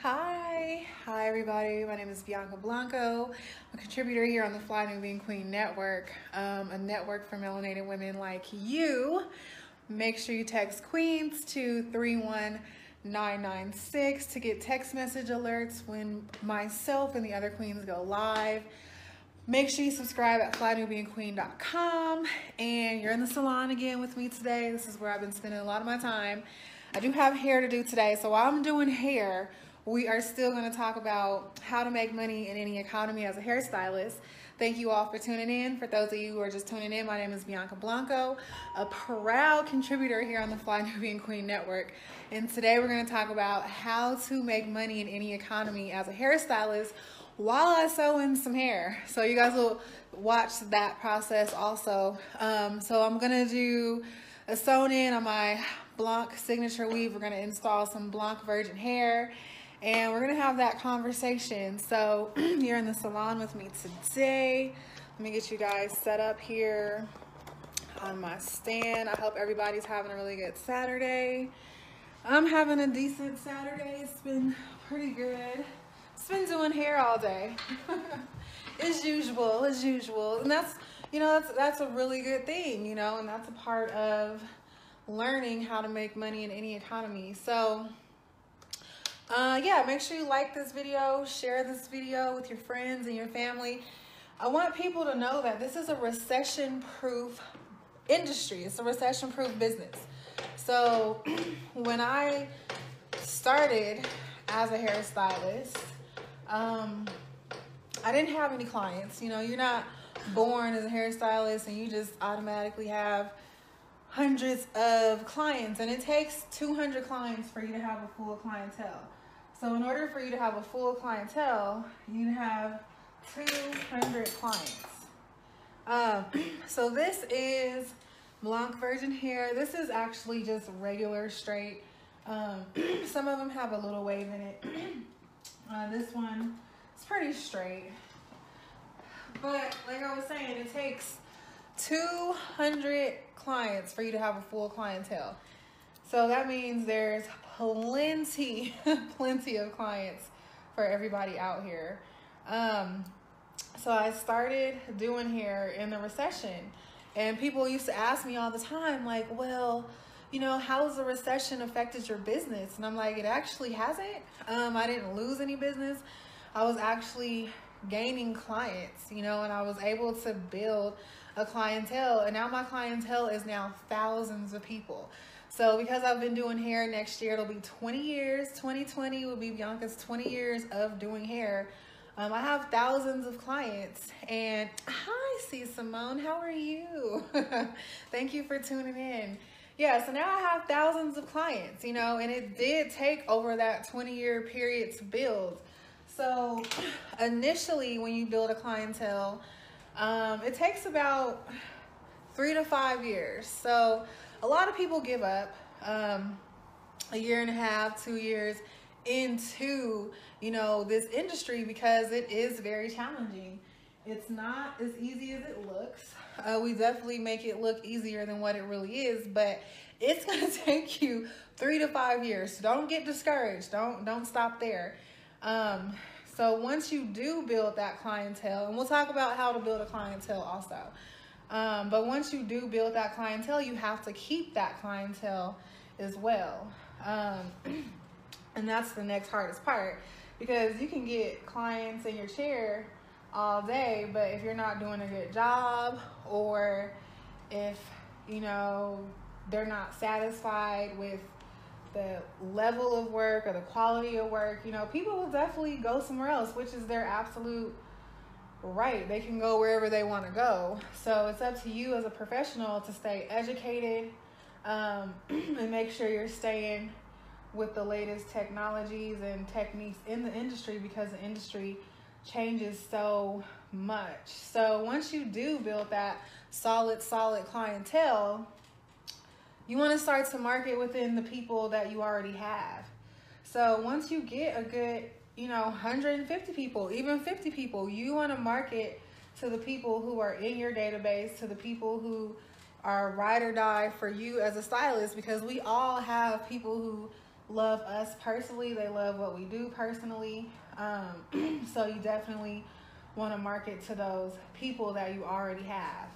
Hi everybody. My name is Bianca Blanco. I'm a contributor here on the Fly Nubian Queen network, a network for melanated women like you. Make sure you text Queens to 31996 to get text message alerts when myself and the other queens go live. Make sure you subscribe at flynubianqueen.com. And you're in the salon again with me today. This is where I've been spending a lot of my time. I do have hair to do today, so while I'm doing hair, we are still going to talk about how to make money in any economy as a hairstylist. Thank you all for tuning in. For those of you who are just tuning in, my name is Bianca Blanco, a proud contributor here on the Fly Nubian Queen network. And today we're going to talk about how to make money in any economy as a hairstylist while I sew in some hair. So you guys will watch that process also. So I'm going to do a sewn in on my Blanc signature weave. We're going to install some Blanc virgin hair. And we're going to have that conversation. So you're in the salon with me today. Let me get you guys set up here on my stand. I hope everybody's having a really good Saturday. I'm having a decent Saturday. It's been pretty good. It's been doing hair all day. as usual. And that's, that's a really good thing, and that's a part of learning how to make money in any economy. So yeah, make sure you like this video, share this video with your friends and your family. I want people to know that this is a recession-proof industry. It's a recession-proof business. So when I started as a hairstylist, I didn't have any clients. You're not born as a hairstylist and you just automatically have hundreds of clients, and it takes 200 clients for you to have a full clientele. So in order for you to have a full clientele, you have 200 clients. So this is Blanc virgin hair. This is actually just regular straight. Some of them have a little wave in it. This one is pretty straight. But like I was saying, it takes 200 clients for you to have a full clientele. So that means there's plenty of clients for everybody out here. So I started doing hair in the recession, and people used to ask me all the time, like, well, how has the recession affected your business? And I'm like, it actually hasn't. I didn't lose any business. I was actually gaining clients, and I was able to build a clientele, and now my clientele is now thousands of people. So because I've been doing hair, next year it'll be 20 years. 2020 will be Bianca's 20 years of doing hair. I have thousands of clients. And hi, C. Simone, how are you? Thank you for tuning in. Yeah, so now I have thousands of clients, and it did take over that 20-year period to build. So initially when you build a clientele, it takes about 3 to 5 years. So a lot of people give up a year and a half, 2 years into, this industry because it is very challenging. It's not as easy as it looks. We definitely make it look easier than what it really is, but it's going to take you 3 to 5 years. So don't get discouraged. Don't stop there. So once you do build that clientele, and we'll talk about how to build a clientele also. But once you do build that clientele, you have to keep that clientele as well. And that's the next hardest part, because you can get clients in your chair all day, but if you're not doing a good job, or if, they're not satisfied with the level of work or the quality of work, people will definitely go somewhere else, which is their absolute right. They can go wherever they want to go. So it's up to you as a professional to stay educated, and make sure you're staying with the latest technologies and techniques in the industry, because the industry changes so much. So once you do build that solid clientele, you want to start to market within the people that you already have. So once you get a good 150 people, even 50 people, you want to market to the people who are in your database, to the people who are ride or die for you as a stylist, because we all have people who love us personally. They love what we do personally. So you definitely want to market to those people that you already have.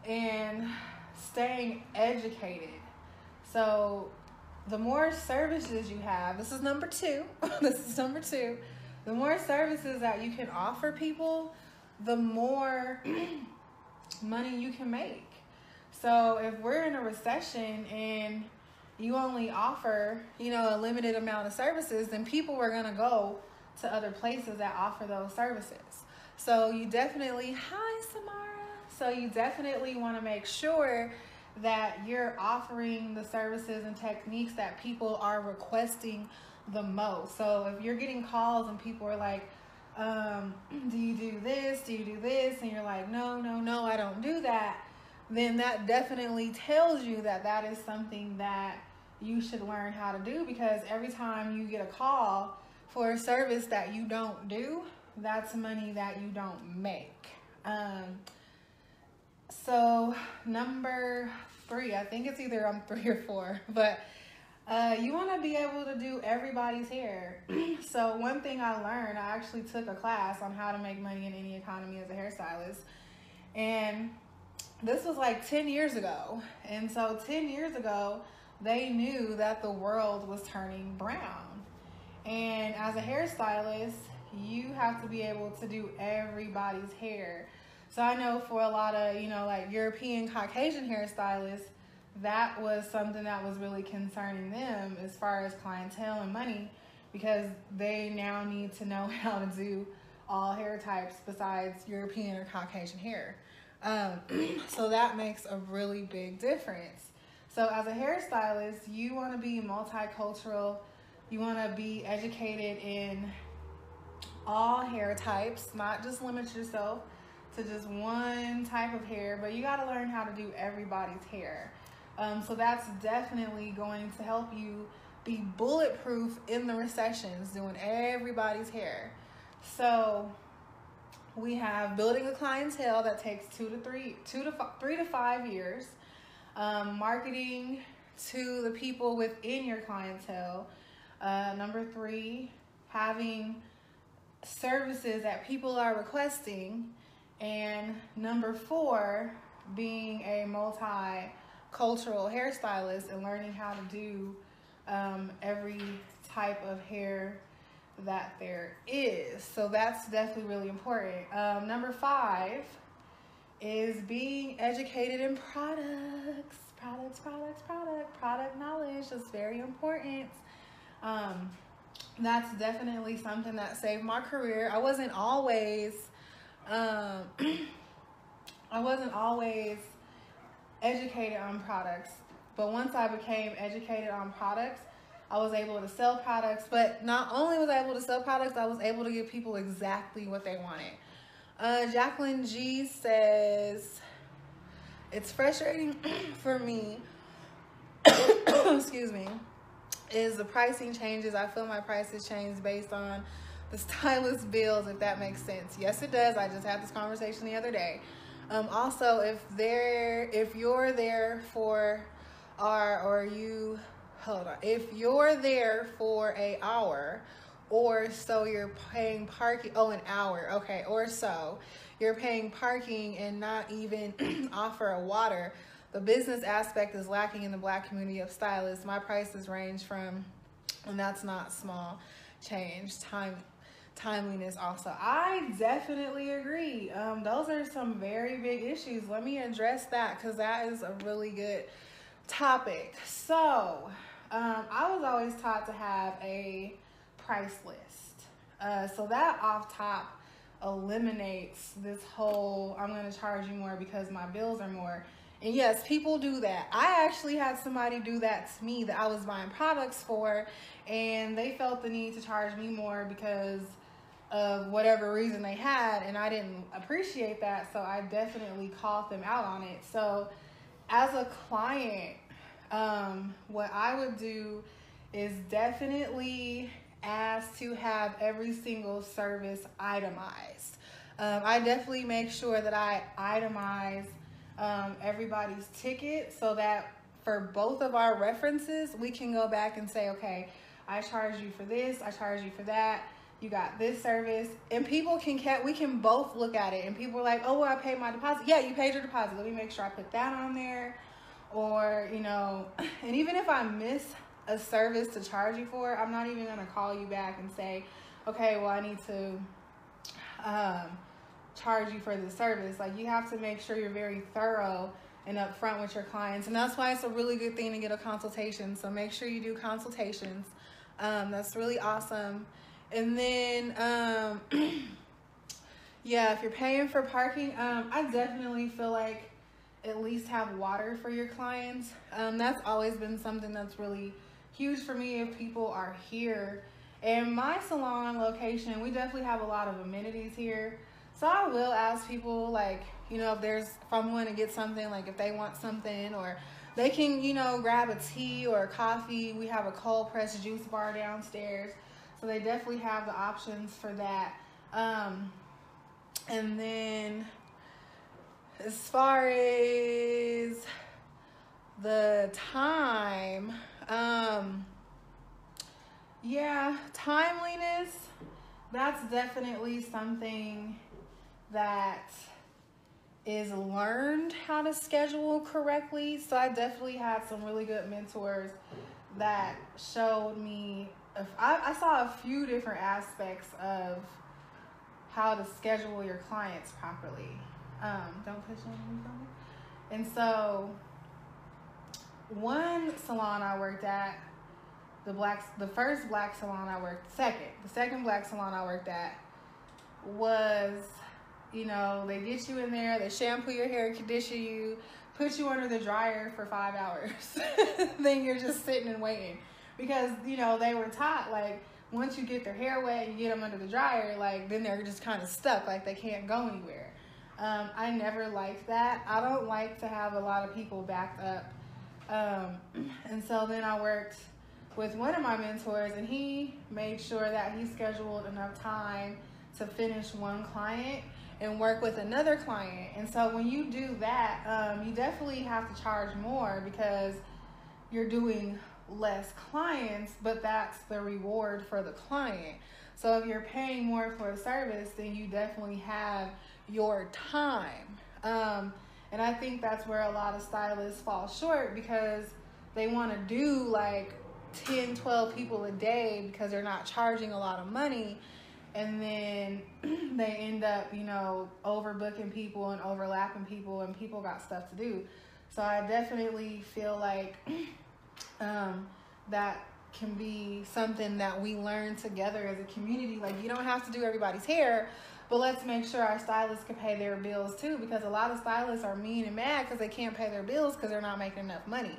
And staying educated. So the more services you have, this is number 2. This is number 2. The more services that you can offer people, the more money you can make. So if we're in a recession and you only offer, a limited amount of services, then people are going to go to other places that offer those services. So you definitely, hi Samara. So you definitely want to make sure that you're offering the services and techniques that people are requesting the most. So if you're getting calls and people are like, do you do this? Do you do this? And you're like, no, I don't do that. Then that definitely tells you that that is something that you should learn how to do, because every time you get a call for a service that you don't do, that's money that you don't make. So number 3, I think it's either 3 or 4, but you want to be able to do everybody's hair. So one thing I learned, I actually took a class on how to make money in any economy as a hairstylist. And this was like 10 years ago. And so 10 years ago, they knew that the world was turning brown. And as a hairstylist, you have to be able to do everybody's hair. So I know for a lot of, like European Caucasian hairstylists, that was something that was really concerning them as far as clientele and money, because they now need to know how to do all hair types besides European or Caucasian hair. So that makes a really big difference. So as a hairstylist, you want to be multicultural. You want to be educated in all hair types, not just limit yourself to just one type of hair, but you got to learn how to do everybody's hair. So that's definitely going to help you be bulletproof in the recessions, doing everybody's hair. So we have building a clientele that takes 3 to 5 years. Marketing to the people within your clientele. Number 3, having services that people are requesting. And number 4, being a multicultural hairstylist and learning how to do every type of hair that there is. So that's definitely really important. Number 5 is being educated in products. Product knowledge is very important. That's definitely something that saved my career. I wasn't always educated on products, but once I became educated on products, I was able to sell products. But not only was I able to sell products, I was able to give people exactly what they wanted. Jacqueline G says, it's frustrating for me, excuse me, is the pricing changes. I feel my prices change based on the stylist bills, if that makes sense. Yes, it does. I just had this conversation the other day. Also, if you're there for if you're there for an hour or so, you're paying parking, an hour, okay, or so, you're paying parking and not even offer a water. The business aspect is lacking in the Black community of stylists. My prices range from, and that's not small change, timeliness also. I definitely agree. Those are some very big issues. Let me address that, because that is a really good topic. So I was always taught to have a price list. So that off top eliminates this whole, I'm going to charge you more because my bills are more. And yes, people do that. I actually had somebody do that to me that I was buying products for, and they felt the need to charge me more because of whatever reason they had, and I didn't appreciate that, so I definitely called them out on it. So as a client, what I would do is definitely ask to have every single service itemized. I definitely make sure that I itemize everybody's ticket, so that for both of our references, we can go back and say, okay, I charge you for this, I charge you for that, you got this service. And people we can both look at it, and people are like, oh, well, I paid my deposit. Yeah, you paid your deposit. Let me make sure I put that on there. Or, you know, and even if I miss a service to charge you for, I'm not even going to call you back and say, okay, well, I need to charge you for the service. Like, you have to make sure you're very thorough and upfront with your clients. And that's why it's a really good thing to get a consultation. So make sure you do consultations. That's really awesome. And then, yeah, if you're paying for parking, I definitely feel like at least have water for your clients. That's always been something that's really huge for me if people are here. And my salon location, we definitely have a lot of amenities here. So I will ask people, like, you know, if I'm going to get something, like if they want something, or they can, you know, grab a tea or a coffee. We have a cold pressed juice bar downstairs. So they definitely have the options for that. And then as far as the time, yeah, timeliness, that's definitely something that is learned how to schedule correctly. So I definitely had some really good mentors that showed me, I saw a few different aspects of how to schedule your clients properly. Don't push on me. And so one salon I worked at, the first black salon I worked, the second black salon I worked at was, you know, they get you in there, they shampoo your hair, condition you, put you under the dryer for 5 hours. Then you're just sitting and waiting. Because, you know, they were taught, like, once you get their hair wet and you get them under the dryer, like, then they're just kind of stuck, like they can't go anywhere. I never liked that. I don't like to have a lot of people backed up. And so then I worked with one of my mentors, and he made sure that he scheduled enough time to finish one client and work with another client. And so when you do that, you definitely have to charge more because you're doing less clients, but that's the reward for the client. So if you're paying more for a service, then you definitely have your time. And I think that's where a lot of stylists fall short, because they want to do like 10, 12 people a day because they're not charging a lot of money. And then they end up, you know, overbooking people and overlapping people, and people got stuff to do. So I definitely feel like that can be something that we learn together as a community. Like, you don't have to do everybody's hair, but let's make sure our stylists can pay their bills too, because a lot of stylists are mean and mad because they can't pay their bills because they're not making enough money.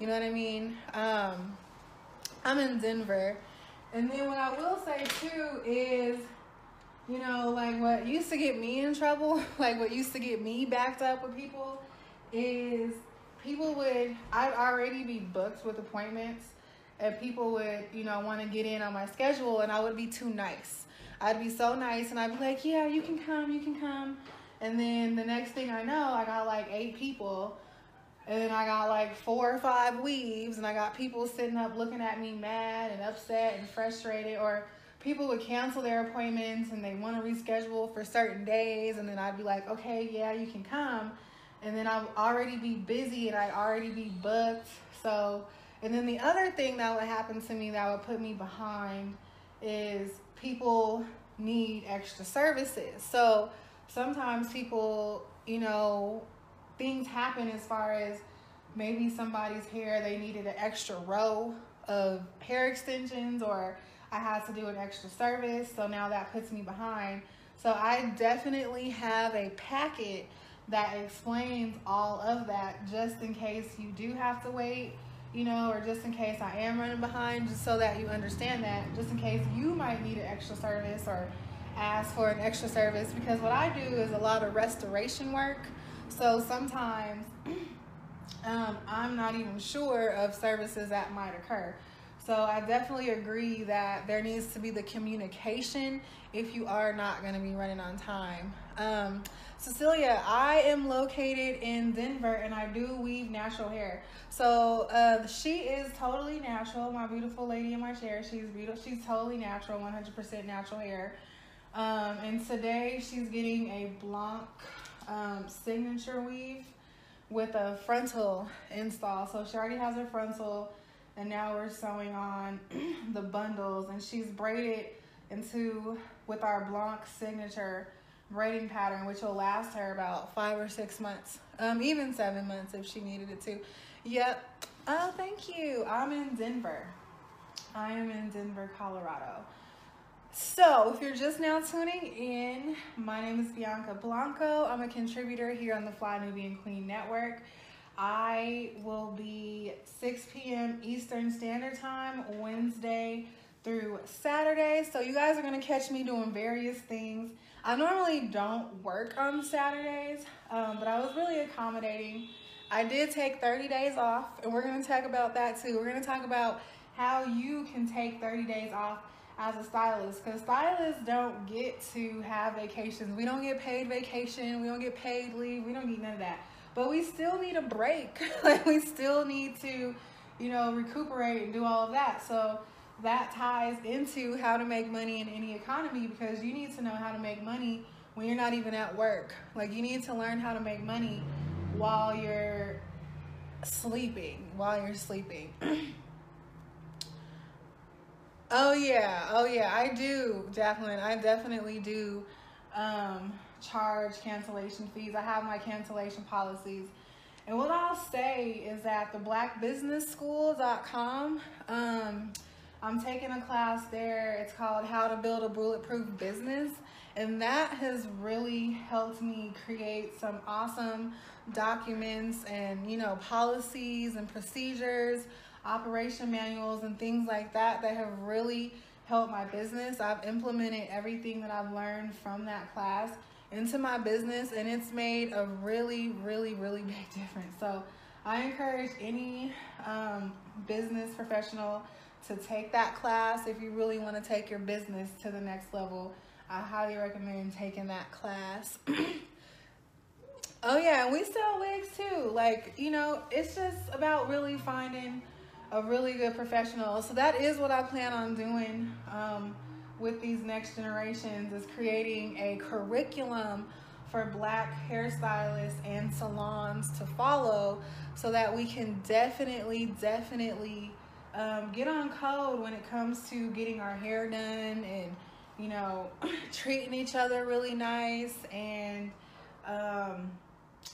You know what I mean? I'm in Denver. And then what I will say too is, you know, like what used to get me in trouble, like what used to get me backed up with people, is I'd already be booked with appointments, and people would, you know, want to get in on my schedule, and I would be too nice. I'd be so nice, and I'd be like, yeah, you can come. And then the next thing I know, I got like 8 people, and then I got like 4 or 5 weaves, and I got people sitting up looking at me mad and upset and frustrated. Or people would cancel their appointments and they want to reschedule for certain days, and then I'd be like, okay, yeah, you can come. And then I'd already be busy and I'd already be booked. So, and then the other thing that would happen to me that would put me behind is people need extra services. So sometimes people, you know, things happen as far as maybe somebody's hair, they needed an extra row of hair extensions, or I had to do an extra service. So now that puts me behind. So I definitely have a packet that explains all of that, just in case you do have to wait, you know, or just in case I am running behind, just so that you understand that, just in case you might need an extra service or ask for an extra service. Because what I do is a lot of restoration work. So sometimes I'm not even sure of services that might occur. So I definitely agree that there needs to be the communication if you are not going to be running on time. Cecilia, I am located in Denver and I do weave natural hair. So she is totally natural. My beautiful lady in my chair, she's beautiful. She's totally natural, 100% natural hair. And today she's getting a Blanc signature weave with a frontal install. So she already has her frontal, and now we're sewing on the bundles, and she's braided into with our Blanc signature braiding pattern, which will last her about 5 or 6 months, even 7 months if she needed it to. Yep. Oh, thank you. I'm in Denver. I am in Denver, Colorado. So if you're just now tuning in, my name is Bianca Blanco. I'm a contributor here on the Fly Nubian Queen Network. I will be 6 p.m. Eastern Standard Time, Wednesday through Saturday. So you guys are going to catch me doing various things. I normally don't work on Saturdays, but I was really accommodating. I did take 30 days off, and we're going to talk about that too. We're going to talk about how you can take 30 days off as a stylist, because stylists don't get to have vacations. We don't get paid vacation. We don't get paid leave. We don't get none of that. But we still need a break. Like, we still need to, you know, recuperate and do all of that. So that ties into how to make money in any economy, because you need to know how to make money when you're not even at work. Like, you need to learn how to make money while you're sleeping. Oh yeah, I do, Jacqueline. I definitely do charge cancellation fees. I have my cancellation policies. And what I'll say is that the blackbusinessschool.com, I'm taking a class there. It's called How to Build a Bulletproof Business. And that has really helped me create some awesome documents and, you know, policies and procedures, operation manuals and things like that that have really helped my business. I've implemented everything that I've learned from that class into my business, and it's made a really, really, really big difference. So I encourage any business professional to take that class. If you really want to take your business to the next level, I highly recommend taking that class. Oh yeah, and we sell wigs too. Like, you know, it's just about really finding a really good professional. So that is what I plan on doing with these next generations, is creating a curriculum for Black hairstylists and salons to follow, so that we can definitely get on code when it comes to getting our hair done and, you know, treating each other really nice, and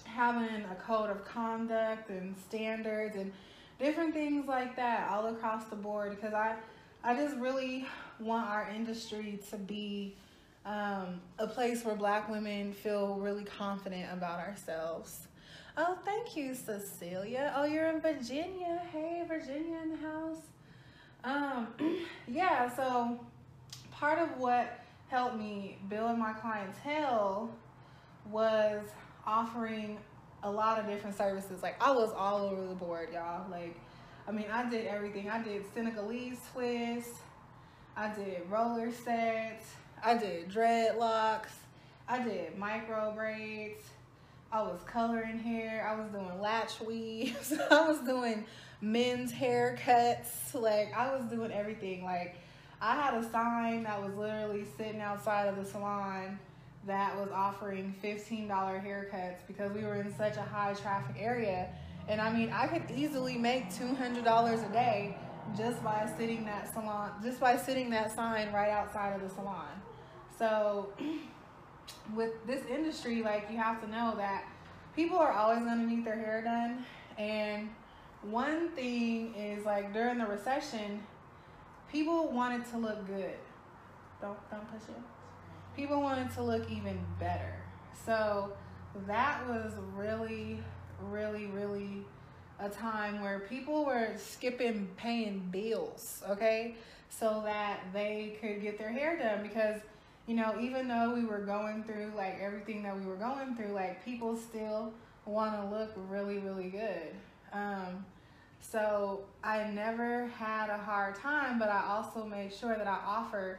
having a code of conduct and standards and different things like that all across the board, because I just really want our industry to be a place where Black women feel really confident about ourselves. Oh, thank you, Cecilia. Oh, you're in Virginia. Hey, Virginia in the house. Yeah, so part of what helped me build my clientele was offering a lot of different services. Like, I was all over the board, y'all. Like, I mean, I did everything. I did Senegalese twists, I did roller sets, I did dreadlocks, I did micro braids, I was coloring hair, I was doing latch weaves, I was doing men's haircuts. Like, I was doing everything. Like, I had a sign that was literally sitting outside of the salon that was offering $15 haircuts, because we were in such a high traffic area. And I mean, I could easily make $200 a day just by sitting that sign right outside of the salon. So with this industry, like, you have to know that people are always going to need their hair done. And one thing is, like, during the recession, people wanted to look good. Don't push it. People wanted to look even better. So that was really a time where people were skipping paying bills, okay, so that they could get their hair done. Because, you know, even though we were going through, like, everything that we were going through, like, people still want to look really good. So I never had a hard time, but I also made sure that I offered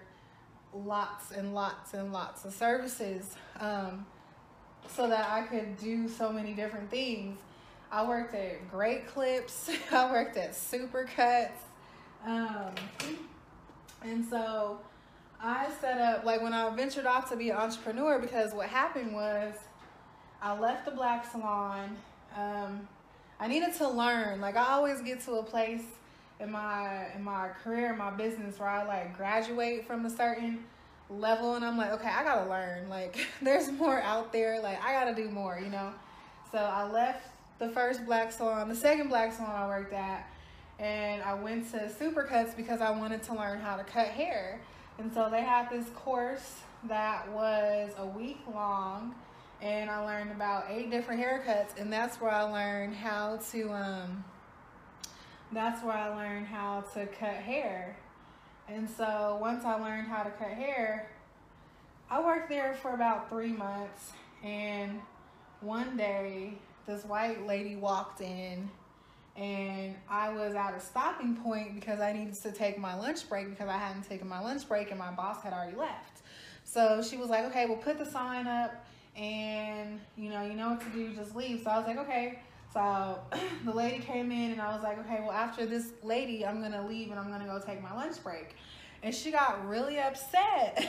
lots and lots of services. so that I could do so many different things. I worked at Great Clips. I worked at Supercuts. And so I set up, like when I ventured off to be an entrepreneur, because what happened was I left the black salon. I needed to learn. Like I always get to a place in my career, in my business, where I like graduate from a certain level and I'm like, okay, I gotta learn. Like there's more out there. Like I gotta do more, you know? So I left the first black salon, the second black salon I worked at, and I went to Supercuts because I wanted to learn how to cut hair. And so they had this course that was a week long, and I learned about 8 different haircuts, and that's where I learned how to cut hair. And so once I learned how to cut hair, I worked there for about 3 months, and one day this white lady walked in, and I was at a stopping point because I needed to take my lunch break because I hadn't taken my lunch break and my boss had already left. So she was like, okay, we'll put the sign up and you know what to do, just leave. So I was like, okay. So the lady came in and I was like, okay, well after this lady, I'm gonna leave and I'm gonna go take my lunch break. And she got really upset.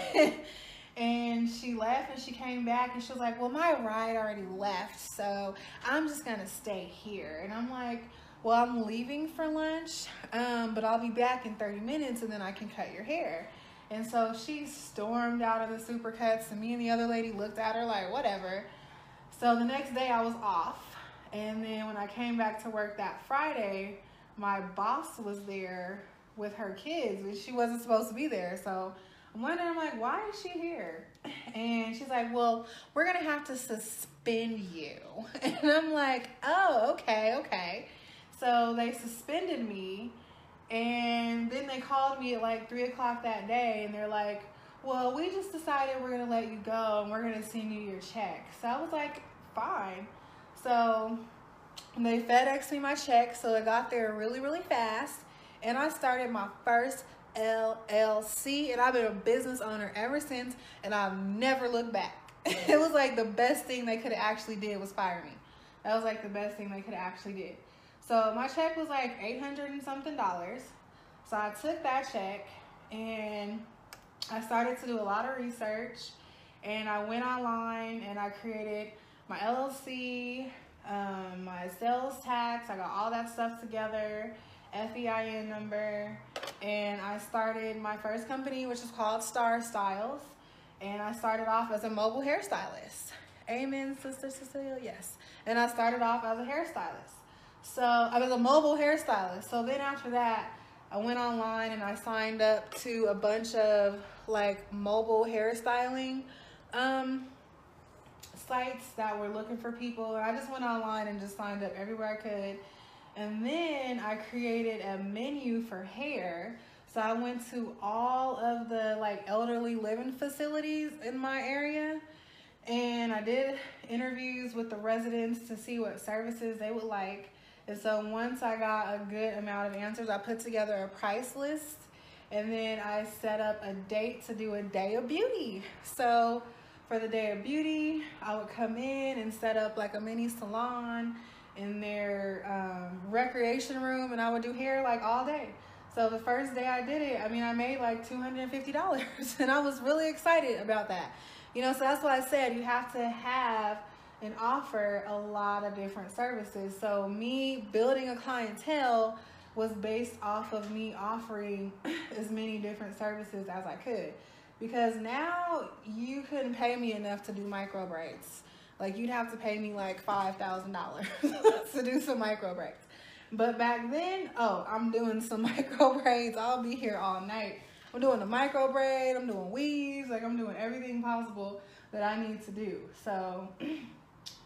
And she left and she came back and she was like, well, my ride already left, so I'm just gonna stay here. And I'm like, well, I'm leaving for lunch, but I'll be back in 30 minutes and then I can cut your hair. And so she stormed out of the Supercuts, and me and the other lady looked at her like, whatever. So the next day I was off. And then when I came back to work that Friday, my boss was there with her kids, and she wasn't supposed to be there. So I'm wondering, I'm like, why is she here? And she's like, well, we're going to have to suspend you. And I'm like, oh, okay. So they suspended me, and then they called me at like 3 o'clock that day, and they're like, well, we just decided we're going to let you go, and we're going to send you your check. So I was like, fine. So they FedExed me my check, so it got there really, really fast, and I started my first LLC, and I've been a business owner ever since, and I've never looked back. It was like the best thing they could have actually did was fire me. That was like the best thing they could have actually did. So my check was like $800 and something. So I took that check and I started to do a lot of research, and I went online and I created my LLC, my sales tax. I got all that stuff together, FEIN number, and I started my first company, which is called Star Styles, and I started off as a mobile hairstylist. Amen, Sister Cecilia, yes. And I started off as a hairstylist. So I was a mobile hairstylist. So then after that, I went online and I signed up to a bunch of like mobile hairstyling sites that were looking for people. And I just went online and just signed up everywhere I could. And then I created a menu for hair. So I went to all of the like elderly living facilities in my area, and I did interviews with the residents to see what services they would like. And so once I got a good amount of answers, I put together a price list, and then I set up a date to do a day of beauty. So for the day of beauty, I would come in and set up like a mini salon in their recreation room, and I would do hair like all day. So the first day I did it, I mean, I made like $250, and I was really excited about that. You know, so that's what I said. You have to have and offer a lot of different services. So me building a clientele was based off of me offering as many different services as I could. Because now you couldn't pay me enough to do micro braids. Like you'd have to pay me like $5,000 to do some micro braids. But back then, oh, I'm doing some micro braids. I'll be here all night. I'm doing a micro braid, I'm doing weaves, like I'm doing everything possible that I need to do. So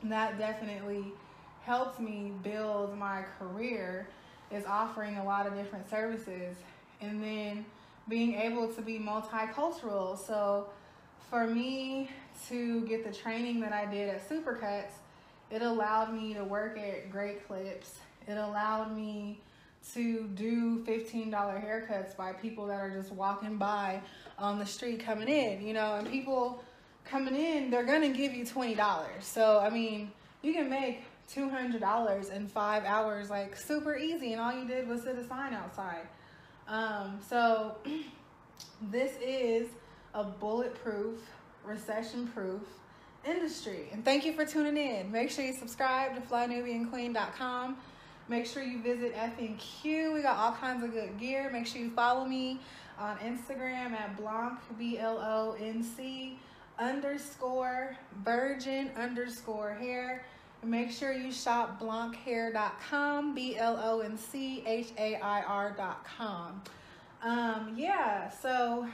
that definitely helped me build my career, is offering a lot of different services, and then being able to be multicultural. So for me to get the training that I did at Supercuts, it allowed me to work at Great Clips. It allowed me to do $15 haircuts by people that are just walking by on the street coming in, you know, and people coming in, they're gonna give you $20. So I mean, you can make $200 in 5 hours, like super easy, and all you did was sit a sign outside. So this is a bulletproof, recession-proof industry. And thank you for tuning in. Make sure you subscribe to FlyNubianQueen.com. Make sure you visit FNQ. We got all kinds of good gear. Make sure you follow me on Instagram at Blanc, BLONC_virgin_hair. And make sure you shop blanchair.com, BLONCHAIR.com. Yeah, so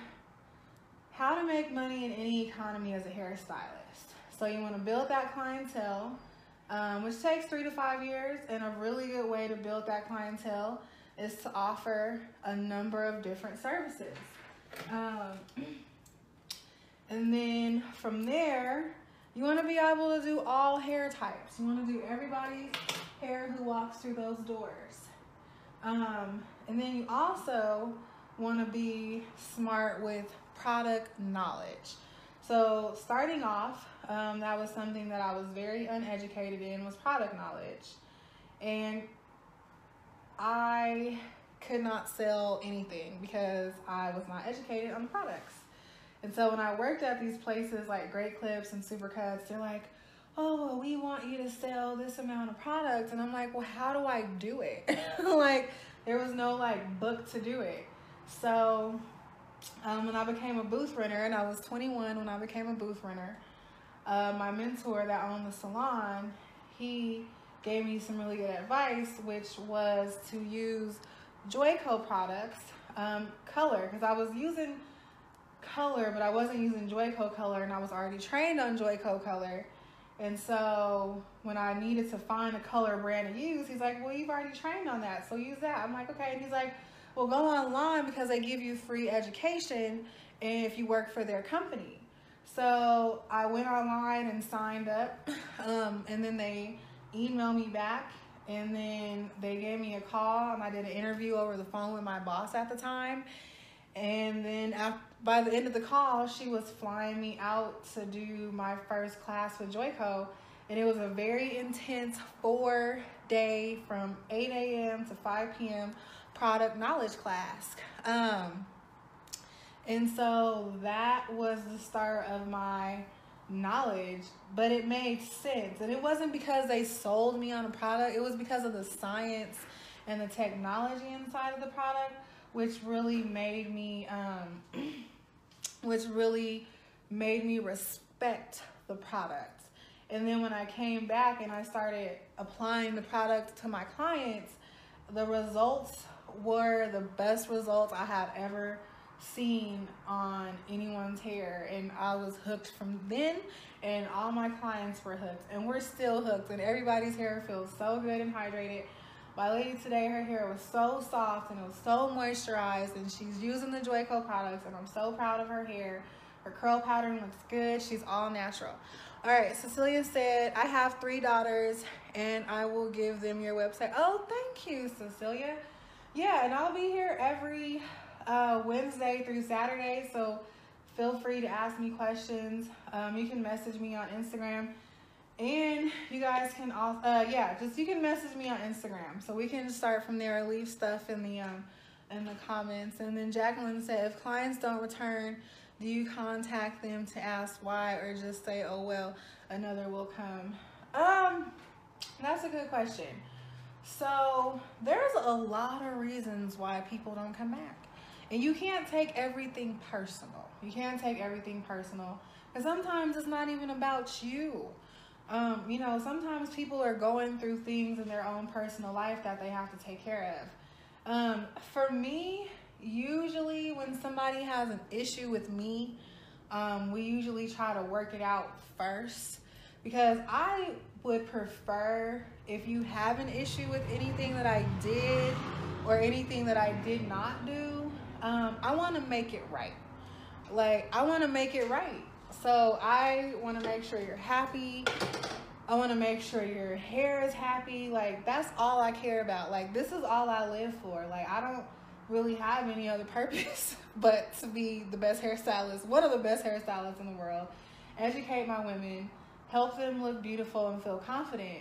how to make money in any economy as a hairstylist. So you want to build that clientele, which takes 3 to 5 years, and a really good way to build that clientele is to offer a number of different services. And then from there, you want to be able to do all hair types. You want to do everybody's hair who walks through those doors. And then you also want to be smart with product knowledge. So starting off, that was something that I was very uneducated in, was product knowledge. And I could not sell anything because I was not educated on the products. And so when I worked at these places like Great Clips and Supercuts, they're like, oh, well, we want you to sell this amount of products. And I'm like, well, how do I do it? Like, there was no like book to do it. So when I became a booth renter, and I was 21 when I became a booth renter, my mentor that owned the salon, he gave me some really good advice, which was to use Joico products, color, because I was using color, but I wasn't using Joico color, and I was already trained on Joico color. And so when I needed to find a color brand to use, he's like, well, you've already trained on that, so use that. I'm like, okay. And he's like, well, go online because they give you free education if you work for their company. So I went online and signed up, and then they emailed me back, and then they gave me a call, and I did an interview over the phone with my boss at the time. And then by the end of the call, she was flying me out to do my first class with Joico. And it was a very intense 4-day from 8 a.m. to 5 p.m. product knowledge class. And so that was the start of my knowledge, but it made sense. And it wasn't because they sold me on a product. It was because of the science and the technology inside of the product, which really made me respect the product. And then when I came back and I started applying the product to my clients, the results were the best results I have ever seen on anyone's hair. And I was hooked from then, and all my clients were hooked, and we're still hooked, and everybody's hair feels so good and hydrated. My lady today, her hair was so soft and it was so moisturized, and she's using the Joico products, and I'm so proud of her hair. Her curl pattern looks good. She's all natural. All right, Cecilia said, I have 3 daughters and I will give them your website. Oh, thank you, Cecilia. Yeah, and I'll be here every Wednesday through Saturday, so feel free to ask me questions. You can message me on Instagram. And you guys can also, you can message me on Instagram, so we can start from there. Leave stuff in the comments. And then Jacqueline said, if clients don't return, do you contact them to ask why, or just say, oh well, another will come? That's a good question. So there's a lot of reasons why people don't come back, and you can't take everything personal. You can't take everything personal, because sometimes it's not even about you. Sometimes people are going through things in their own personal life that they have to take care of. For me, usually when somebody has an issue with me, we usually try to work it out first, because I would prefer, if you have an issue with anything that I did or anything that I did not do, I want to make it right. I want to make it right. So I want to make sure you're happy. I want to make sure your hair is happy. That's all I care about. This is all I live for. I don't really have any other purpose but to be the best hairstylist, one of the best hairstylists in the world, educate my women, help them look beautiful and feel confident.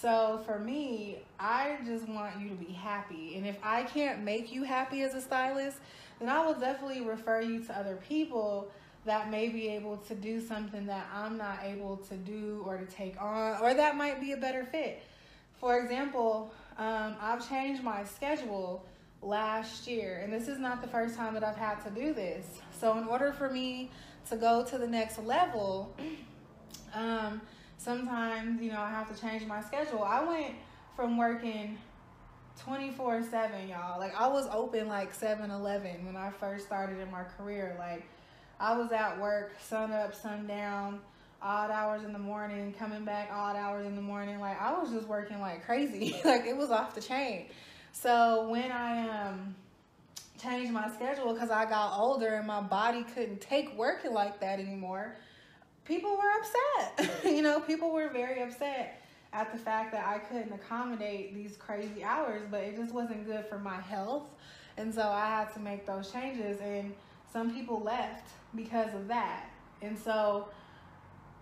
So for me, I just want you to be happy. And if I can't make you happy as a stylist, then I will definitely refer you to other people that may be able to do something that I'm not able to do or to take on, or that might be a better fit. For example, I've changed my schedule last year, and this is not the first time that I've had to do this. So in order for me to go to the next level, sometimes, I have to change my schedule. I went from working 24/7, y'all. Like, I was open like 7-Eleven when I first started in my career. Like, I was at work sun up, sun down, odd hours in the morning, coming back odd hours in the morning. Like, I was just working like crazy. Like, it was off the chain. So when I changed my schedule because I got older and my body couldn't take working like that anymore, people were upset. People were very upset at the fact that I couldn't accommodate these crazy hours, but it just wasn't good for my health. And so I had to make those changes, and some people left because of that. And so,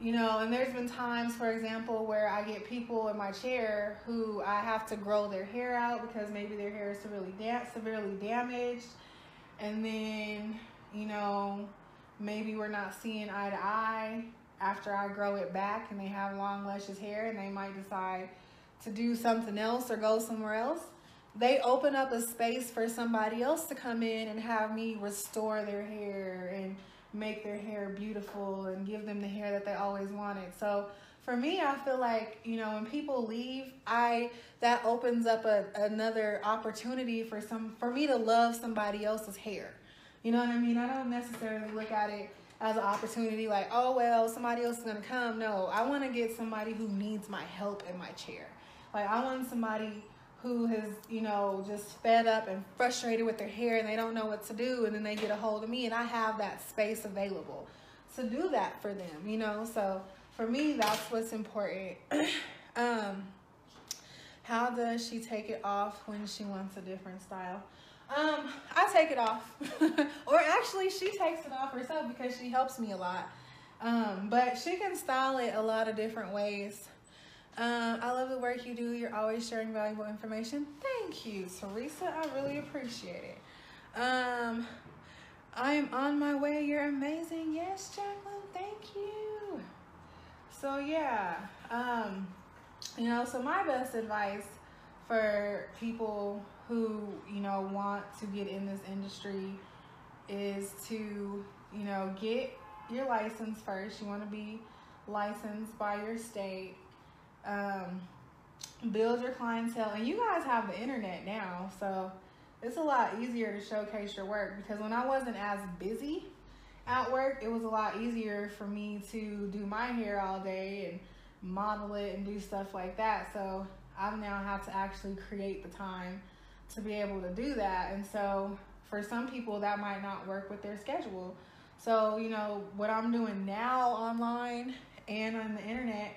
and there's been times, for example, where I get people in my chair who I have to grow their hair out because maybe their hair is severely damaged. And then, maybe we're not seeing eye to eye after I grow it back, and they have long luscious hair, and they might decide to do something else or go somewhere else. They open up a space for somebody else to come in and have me restore their hair and make their hair beautiful and give them the hair that they always wanted. So for me, I feel like, when people leave, that opens up another opportunity for me to love somebody else's hair. You know what I mean? I don't necessarily look at it as an opportunity like, oh, well, somebody else is going to come. No, I want to get somebody who needs my help in my chair. Like, I want somebody who has, just fed up and frustrated with their hair and they don't know what to do, and then they get a hold of me and I have that space available to do that for them, So for me, that's what's important. How does she take it off when she wants a different style? I take it off. Or actually, she takes it off herself because she helps me a lot. But she can style it a lot of different ways. I love the work you do. You're always sharing valuable information. Thank you, Teresa. I really appreciate it. I am on my way. You're amazing. Yes, Jacqueline. Thank you. So, yeah. So my best advice for people who, want to get in this industry is to, get your license first. You want to be licensed by your state. Build your clientele. And you guys have the internet now, so it's a lot easier to showcase your work, because when I wasn't as busy at work, it was a lot easier for me to do my hair all day and model it and do stuff like that. So I've now had to actually create the time to be able to do that. And so for some people, that might not work with their schedule. So, what I'm doing now online and on the internet,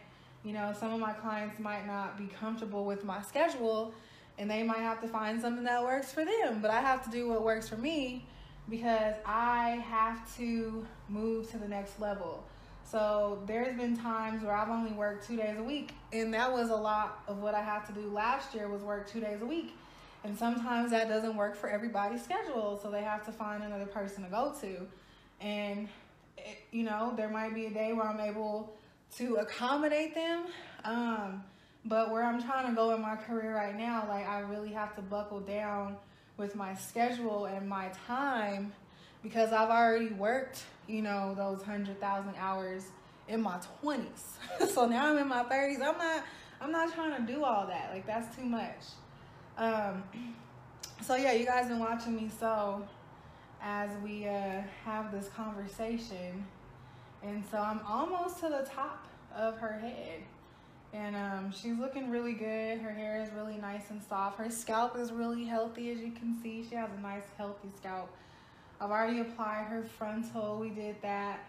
some of my clients might not be comfortable with my schedule, and they might have to find something that works for them. But I have to do what works for me, because I have to move to the next level. So there's been times where I've only worked 2 days a week, and that was a lot of what I had to do last year, was work 2 days a week. And sometimes that doesn't work for everybody's schedule, so they have to find another person to go to. And, there might be a day where I'm able to accommodate them. But where I'm trying to go in my career right now, like, I really have to buckle down with my schedule and my time, because I've already worked, those 100,000 hours in my 20s. So now I'm in my 30s. I'm not trying to do all that. Like, that's too much. So yeah, you guys been watching me sew as we have this conversation. And so I'm almost to the top of her head. And she's looking really good. Her hair is really nice and soft. Her scalp is really healthy, as you can see. She has a nice, healthy scalp. I've already applied her frontal. We did that.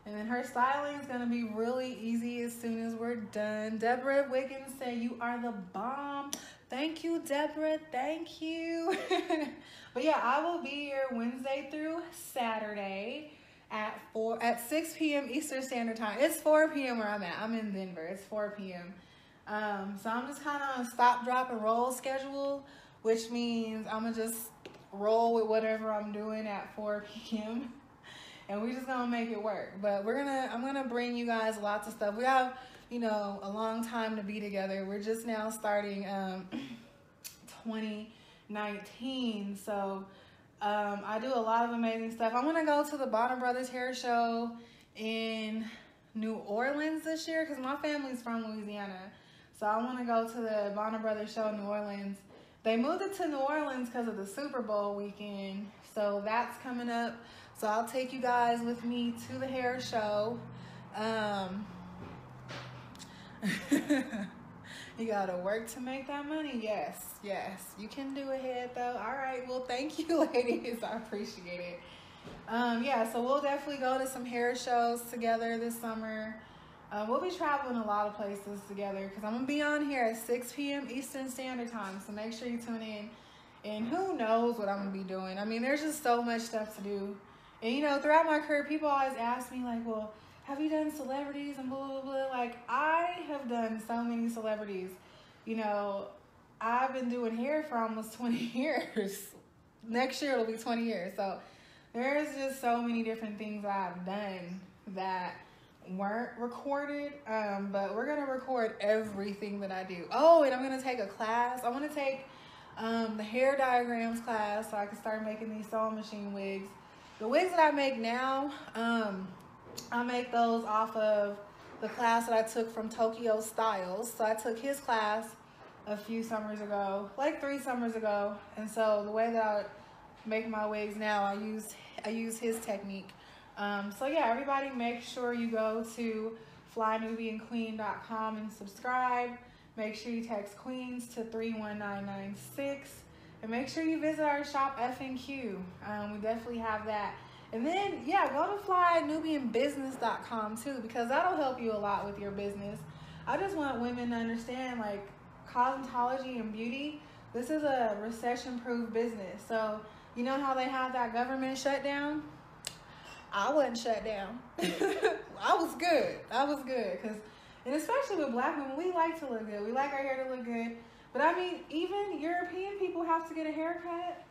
And then her styling is going to be really easy as soon as we're done. Deborah Wiggins said, "You are the bomb." Thank you, Deborah. Thank you. But yeah, I will be here Wednesday through Saturday at 6 p.m. Eastern Standard Time. It's 4 p.m. where I'm at. I'm in Denver. It's 4 p.m. So I'm just kind of on a stop, drop, and roll schedule, which means I'm going to just roll with whatever I'm doing at 4 p.m. and we're just gonna make it work. But I'm gonna bring you guys lots of stuff. We have, you know, a long time to be together. We're just now starting 2019, so I do a lot of amazing stuff. I'm gonna go to the Bonner Brothers Hair Show in New Orleans this year because my family's from Louisiana, so I want to go to the Bonner Brothers show in New Orleans. They moved it to New Orleans because of the Super Bowl weekend, so that's coming up. So I'll take you guys with me to the hair show. You gotta work to make that money. Yes, you can do it, though. All right, well, thank you, ladies. I appreciate it. Yeah, so we'll definitely go to some hair shows together this summer. We'll be traveling a lot of places together because I'm gonna be on here at 6 p.m. Eastern Standard Time. So make sure you tune in. And who knows what I'm gonna be doing? I mean, there's just so much stuff to do. And you know, throughout my career, people always ask me like, well, have you done celebrities and blah, blah, blah. Like, I have done so many celebrities. You know, I've been doing hair for almost 20 years. Next year it'll be 20 years. So there's just so many different things that I've done that weren't recorded. But we're going to record everything that I do. Oh, and I'm going to take a class. I want to take the hair diagrams class so I can start making these sewing machine wigs. The wigs that I make now, I make those off of the class that I took from Tokyo Styles. So I took his class a few summers ago, like 3 summers ago. And so the way that I make my wigs now, I use his technique. So yeah, everybody make sure you go to flynubianqueen.com and subscribe. Make sure you text Queens to 31996. And make sure you visit our shop F&Q. We definitely have that. And then, yeah, go to flynubianbusiness.com too, because that'll help you a lot with your business. I just want women to understand, like, cosmetology and beauty, this is a recession-proof business. So, you know how they have that government shutdown? I wasn't shut down. I was good. And especially with black women, we like to look good. We like our hair to look good. But I mean, even European people have to get a haircut.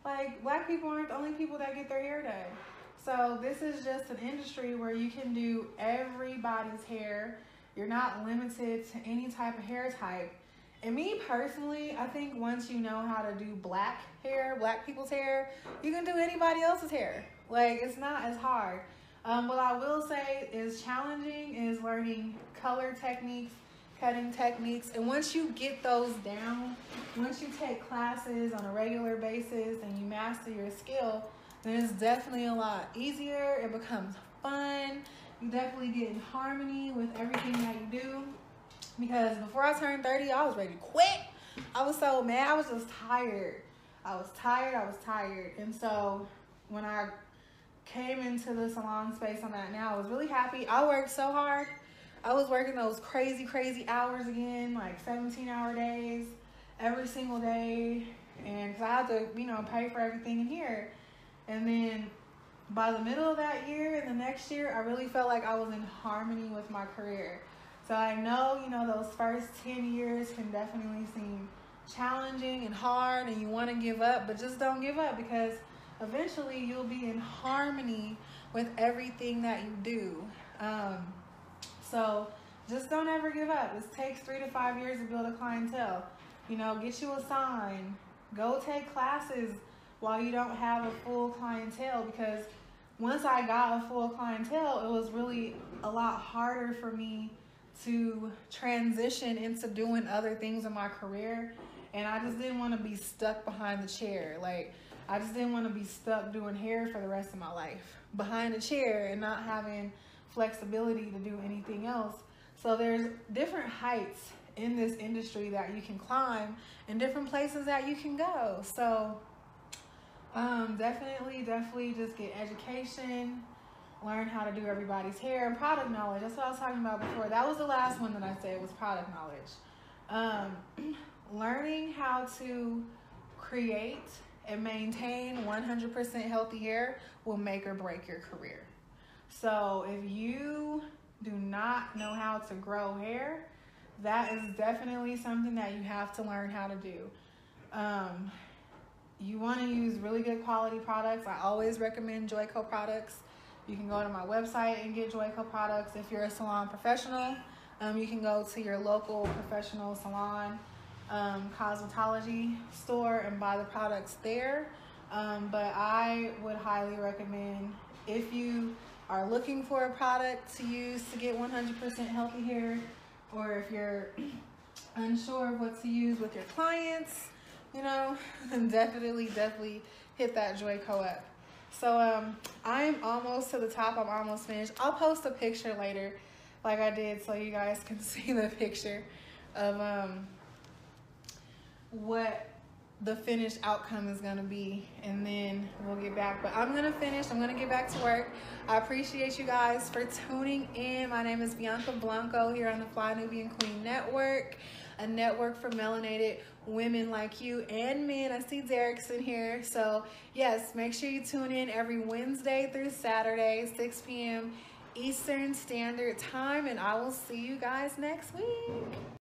Like, black people aren't the only people that get their hair done. So this is just an industry where you can do everybody's hair. You're not limited to any type of hair type. And me personally, I think once you know how to do black people's hair, you can do anybody else's hair. Like, it's not as hard. What I will say is challenging is learning color techniques, cutting techniques. And once you get those down, once you take classes on a regular basis and you master your skill, then it's definitely a lot easier. It becomes fun. You definitely get in harmony with everything that you do. Because before I turned 30, I was ready to quit. I was so mad. I was just tired. I was tired. And so when I came into the salon space I'm at now, I was really happy. I worked so hard. I was working those crazy hours again, like 17-hour days every single day. And cause I had to, you know, pay for everything in here. And then by the middle of that year and the next year, I really felt like I was in harmony with my career. So I know, you know, those first 10 years can definitely seem challenging and hard and you want to give up, but just don't give up because eventually you'll be in harmony with everything that you do. So just don't ever give up. It takes 3 to 5 years to build a clientele. You know, get you a sign. Go take classes while you don't have a full clientele, because once I got a full clientele, it was really a lot harder for me to transition into doing other things in my career. And I just didn't want to be stuck behind the chair. Like, I just didn't want to be stuck doing hair for the rest of my life behind a chair and not having flexibility to do anything else. So there's different heights in this industry that you can climb and different places that you can go. So definitely just get education, learn how to do everybody's hair, and product knowledge. That's what I was talking about before. That was the last one that I said, was product knowledge. Learning how to create and maintain 100% healthy hair will make or break your career. So if you do not know how to grow hair, that is definitely something that you have to learn how to do. You want to use really good quality products. I always recommend Joico products. You can go to my website and get Joico products. If you're a salon professional, you can go to your local professional salon cosmetology store and buy the products there. But I would highly recommend, if you are looking for a product to use to get 100% healthy hair, or if you're unsure of what to use with your clients, you know, definitely hit that Joico up. So I'm almost to the top. I'm almost finished. I'll post a picture later like I did so you guys can see the picture of what the finished outcome is going to be, and then we'll get back. But I'm going to finish. I'm going to get back to work. I appreciate you guys for tuning in. My name is Bianca Blanco here on the Fly Nubian Queen Network, a network for melanated women like you and men. I see Derek's in here. So yes, make sure you tune in every Wednesday through Saturday, 6 p.m. Eastern Standard Time, and I will see you guys next week.